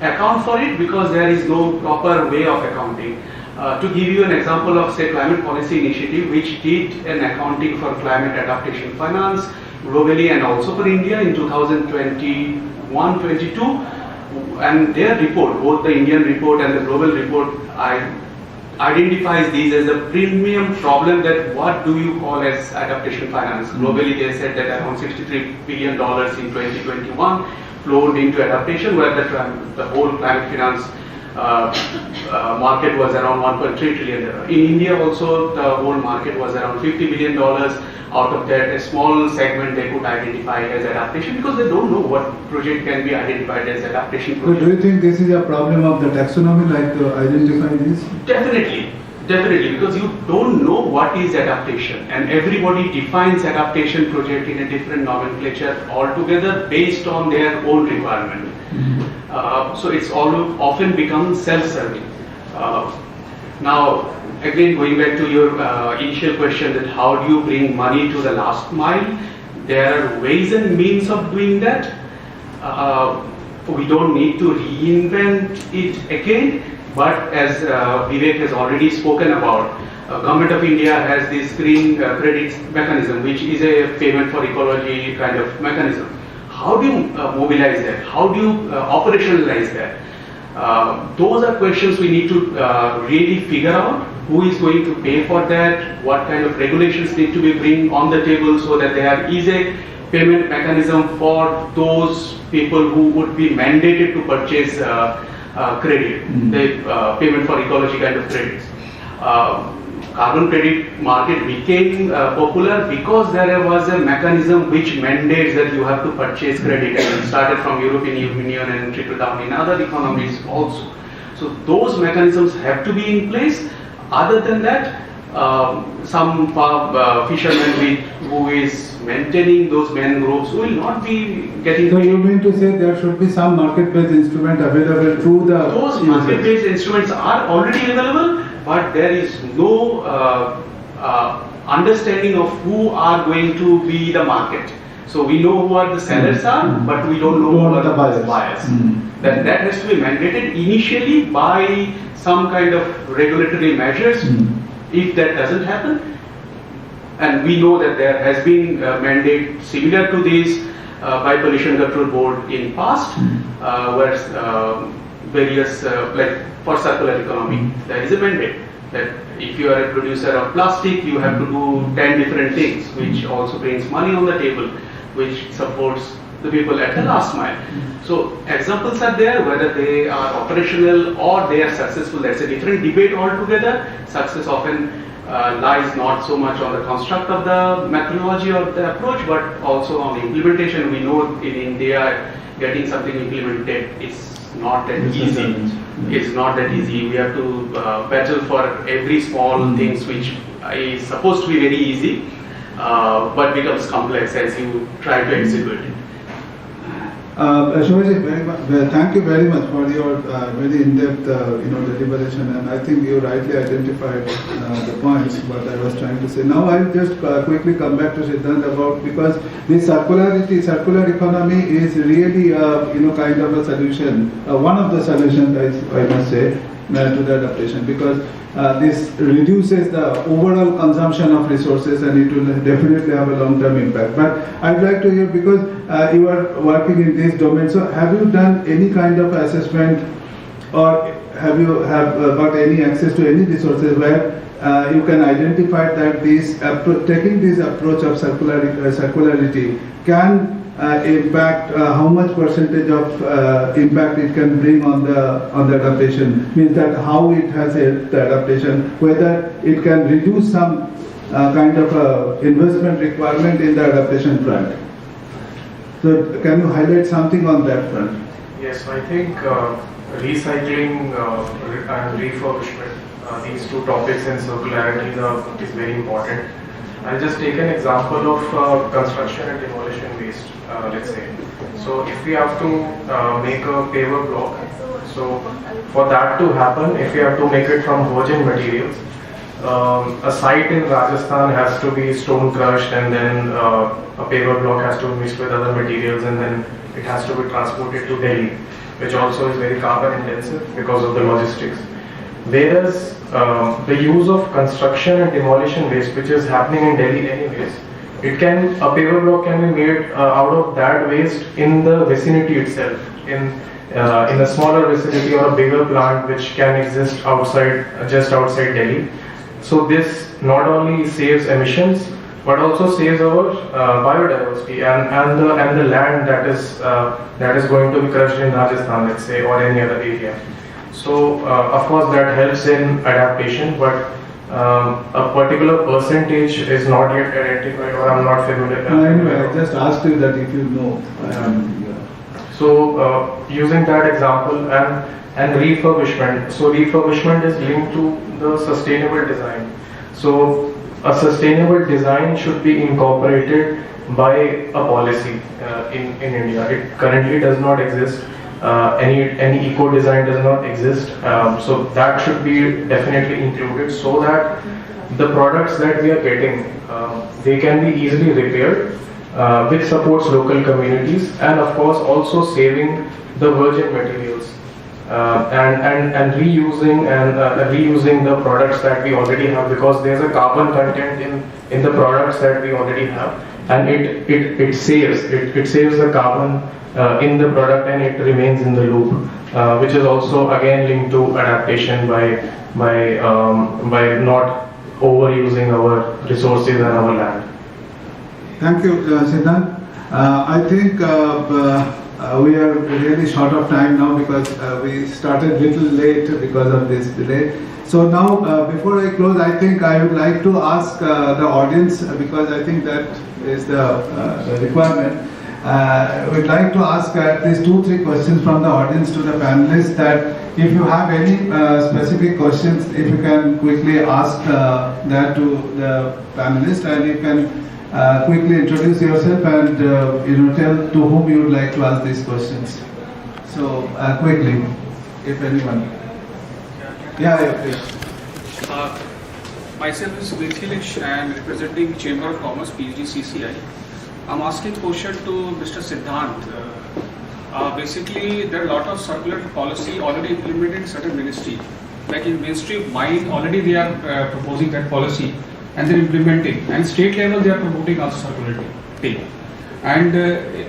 C: account for it because there is no proper way of accounting. To give you an example of say climate policy initiative, which did an accounting for climate adaptation finance globally and also for India in 2021-22, and their report, both the Indian report and the global report, identifies these as a premium problem. That what do you call as adaptation finance? Globally, they said that around $63 billion in 2021 flowed into adaptation, where the whole climate finance market was around 1.3 trillion. In India also, the whole market was around $50 billion. Out of that, a small segment they could identify as adaptation because they don't know what project can be identified as adaptation
B: So
C: project.
B: do you think this is a problem of the taxonomy, like to identify this?
C: Definitely, because you don't know what is adaptation, and everybody defines adaptation project in a different nomenclature altogether based on their own requirement. So it's often becomes self-serving. Now, again, going back to your initial question that how do you bring money to the last mile, there are ways and means of doing that. We don't need to reinvent it again, but as Vivek has already spoken about, Government of India has this green credit mechanism, which is a payment for ecology kind of mechanism. How do you mobilize that? How do you operationalize that? Those are questions we need to really figure out. Who is going to pay for that? What kind of regulations need to be bring on the table so that there is a payment mechanism for those people who would be mandated to purchase credit, the payment for ecology kind of credits. Carbon credit market became popular because there was a mechanism which mandates that you have to purchase credit, and it started from European Union and trickled down in other economies also. So those mechanisms have to be in place. Other than that, some fishermen who is maintaining those mangroves will not be getting.
B: So you mean to say there should be some market-based instrument available to the
C: those market-based instruments are already available, but there is no understanding of who are going to be the market. So we know who are the sellers are, but we don't know who are the buyers. That has to be mandated initially by some kind of regulatory measures. If that doesn't happen, and we know that there has been a mandate similar to this by Pollution Control Board in past, where various like for circular economy, there is a mandate that if you are a producer of plastic, you have to do 10 different things, which also brings money on the table, which supports the people at the last mile. So examples are there, whether they are operational or they are successful, that's a different debate altogether. Success often lies not so much on the construct of the methodology or the approach, but also on the implementation. We know in India, getting something implemented is not that easy. It's not that easy. We have to battle for every small things which is supposed to be very easy, but becomes complex as you try to execute it.
B: Shubhashis, thank you very much for your very in-depth deliberation, and I think you rightly identified the points what I was trying to say. Now I'll just quickly come back to Siddhant about, because this circular economy is really kind of a solution, one of the solutions I must say to the adaptation, because this reduces the overall consumption of resources and it will definitely have a long-term impact. But I'd like to hear, because you are working in this domain, so have you done any kind of assessment, or have you got any access to any resources where you can identify that taking this approach of circularity can impact, how much percentage of impact it can bring on the adaptation, means that how it has helped the adaptation, whether it can reduce some kind of investment requirement in the adaptation front. So can you highlight something on that front?
D: Yes, I think recycling and refurbishment, these two topics in circularity is very important. I'll just take an example of construction and demolition waste, let's say. So if we have to make a paver block, so for that to happen, if we have to make it from virgin materials, a site in Rajasthan has to be stone crushed, and then a paver block has to be mixed with other materials, and then it has to be transported to Delhi, which also is very carbon intensive because of the logistics. Whereas the use of construction and demolition waste, which is happening in Delhi anyways, a paver block can be made out of that waste in the vicinity itself, in a smaller vicinity or a bigger plant which can exist just outside Delhi. So this not only saves emissions but also saves our biodiversity and the land that is going to be crushed in Rajasthan, let's say, or any other area. So of course that helps in adaptation, but a particular percentage is not yet identified, or I'm not familiar.
B: Anyway, I just asked you that if you know.
D: So using that example and refurbishment. So refurbishment is linked to the sustainable design. So a sustainable design should be incorporated by a policy in India. It currently does not exist. Any eco design does not exist. So that should be definitely included, so that the products that we are getting, they can be easily repaired, which supports local communities, and of course also saving the virgin materials and reusing the products that we already have, because there's a carbon content in the products that we already have, and it saves the carbon in the product, and it remains in the loop, which is also again linked to adaptation by not overusing our resources and our land.
B: Thank you, Siddhant. I think we are really short of time now, because we started little late because of this delay. So now, before I close, I think I would like to ask the audience, because I think that is the requirement. We'd like to ask at least 2-3 questions from the audience to the panelists, that if you have any specific questions, if you can quickly ask that to the panelists, and you can quickly introduce yourself and tell to whom you would like to ask these questions. So quickly, if anyone. Yeah, please.
G: Myself is Vivek and representing Chamber of Commerce, PhD CCI. I'm asking question to Mr. Siddhant. Basically, there are a lot of circular policy already implemented in certain ministry. Like in Ministry of Mine, already they are proposing that policy and they're implementing. And state level, they are promoting also circularity. And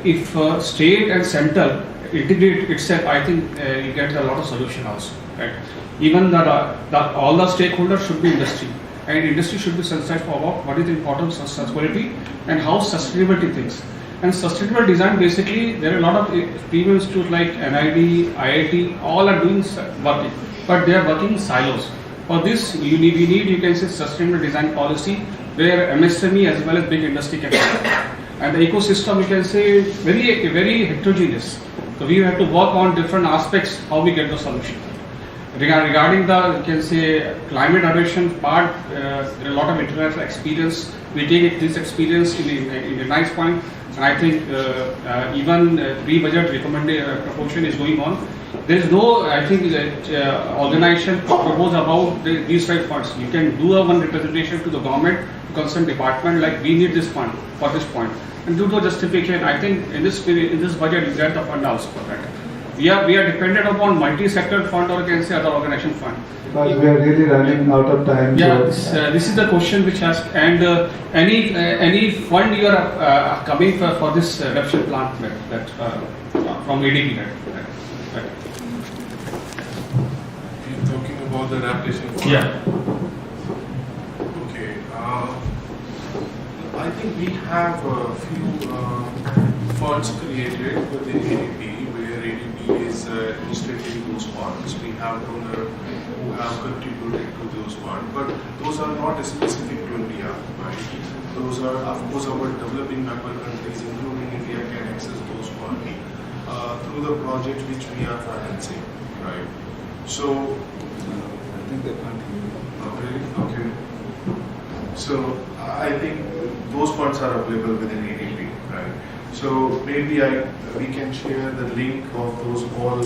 G: if state and central integrate itself, I think you get a lot of solution also. Right? Even all the stakeholders should be industry. And industry should be sensitized for what is the importance of sustainability and how sustainability thinks. And sustainable design, basically, there are a lot of premium institutes like NID, IIT, all are doing working, but they are working in silos. For this, we need, you can say, sustainable design policy where MSME as well as big industry can work. And the ecosystem, you can say, very heterogeneous. So we have to work on different aspects how we get the solution. regarding the, you can say, climate adaptation part, there are a lot of international experience. We take this experience in a nice point, and I think even pre-budget recommended proportion is going on. There is no, I think, organization propose about these type funds. You can do a one representation to the government, to concerned department, like we need this fund for this point, and do the justification. I think in this budget you get the fund also for that. We are dependent upon multi-sector fund, or you can say other organization fund.
B: Because we are really running out of time.
G: Yeah, this is the question which asked. And any fund you are coming for this adaptation plant that from ADB?
F: You're talking about the adaptation fund?
G: Yeah.
F: Okay. I think we have a few funds created within ADB, where ADB is administrating those funds. We have donors who have contributed to those funds, but those are not specific to India, right? Those are, of course, our developing member countries, including India, can access those funds through the project which we are financing, right? So, I think they continue. Really? Okay. So, I think those funds are available within ADB, right? So maybe we can share the link of those all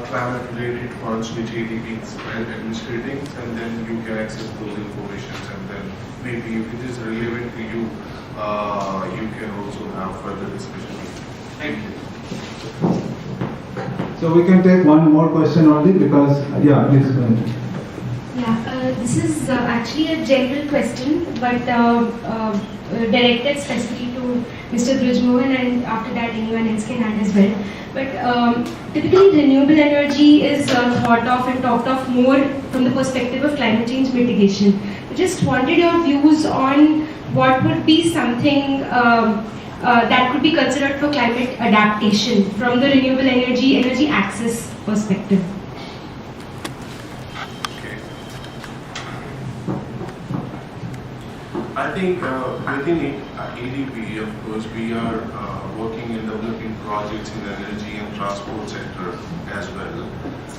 F: climate-related funds which ADB is administrating, and then you can access those informations, and then maybe if it is relevant to you, you can also have further discussion. Thank you.
B: So we can take one more question only because, yeah, please go ahead.
H: Yeah, this is actually a general question, but directed specifically to Mr. Brij, Mohan, and after that anyone else can add as well. But typically renewable energy is thought of and talked of more from the perspective of climate change mitigation. I just wanted your views on what would be something that could be considered for climate adaptation from the renewable energy access perspective.
F: I think within ADB, of course, we are working in developing projects in the energy and transport sector as well,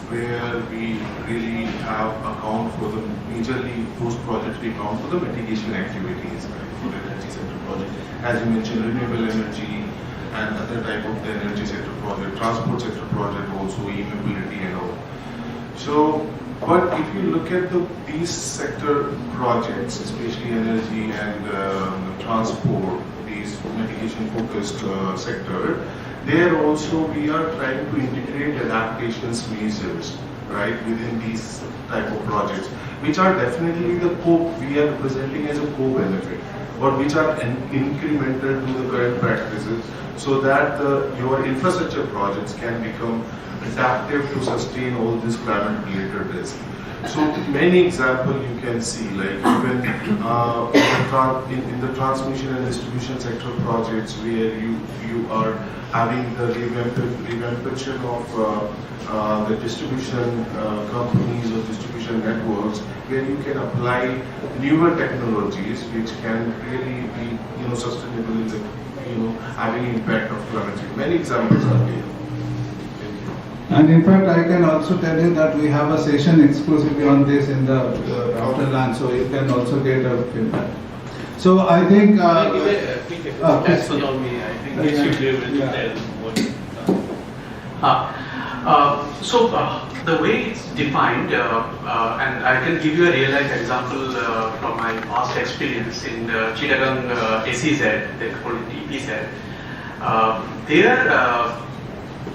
F: where we really have account for the majorly those projects we account for the mitigation activities, right, for the energy sector project. As you mentioned, renewable energy and other type of the energy sector project, transport sector project, also e-mobility and all. So. But if you look at these sector projects, especially energy and transport, these mitigation-focused sector, there also we are trying to integrate adaptations measures, right, within these type of projects, which are definitely we are representing as a co-benefit, or which are incremental to the current practices, so that your infrastructure projects can become adaptive to sustain all this climate-related risk. So many examples you can see, like even in the transmission and distribution sector projects, where you are having the revampation of the distribution companies or distribution networks, where you can apply newer technologies which can really be sustainable in the having impact of climate change. Many examples are there.
B: And in fact, I can also tell you that we have a session exclusively on this in the after lunch, so you can also get a feedback. So I think.
E: That's all me. I think we should be able to tell what.
C: So the way it's defined, and I can give you a real life example from my past experience in Chittagong SEZ, they call it EPZ. There,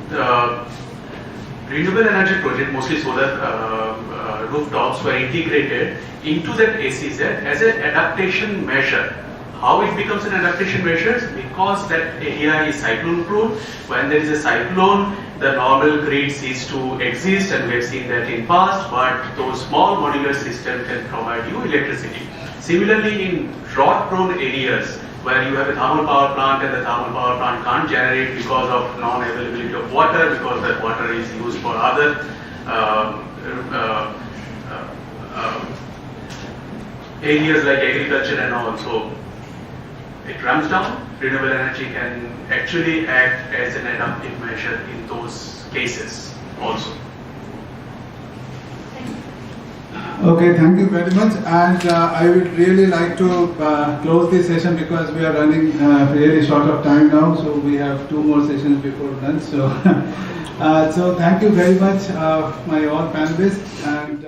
C: the renewable energy project, mostly solar rooftops, were integrated into that SEZ as an adaptation measure. How it becomes an adaptation measure? Because that area is cyclone proof. When there is a cyclone, the normal grid ceases to exist, and we have seen that in past, but those small modular systems can provide you electricity. Similarly, in drought prone areas where you have a thermal power plant and the thermal power plant can't generate because of non-availability of water, because that water is used for other areas like agriculture and all, so it ramps down. Renewable energy can actually act as an adaptive measure in those cases also.
B: Okay, thank you very much. And I would really like to close this session because we are running really short of time now. So we have 2 more sessions before lunch. So, so thank you very much, my all panelists. And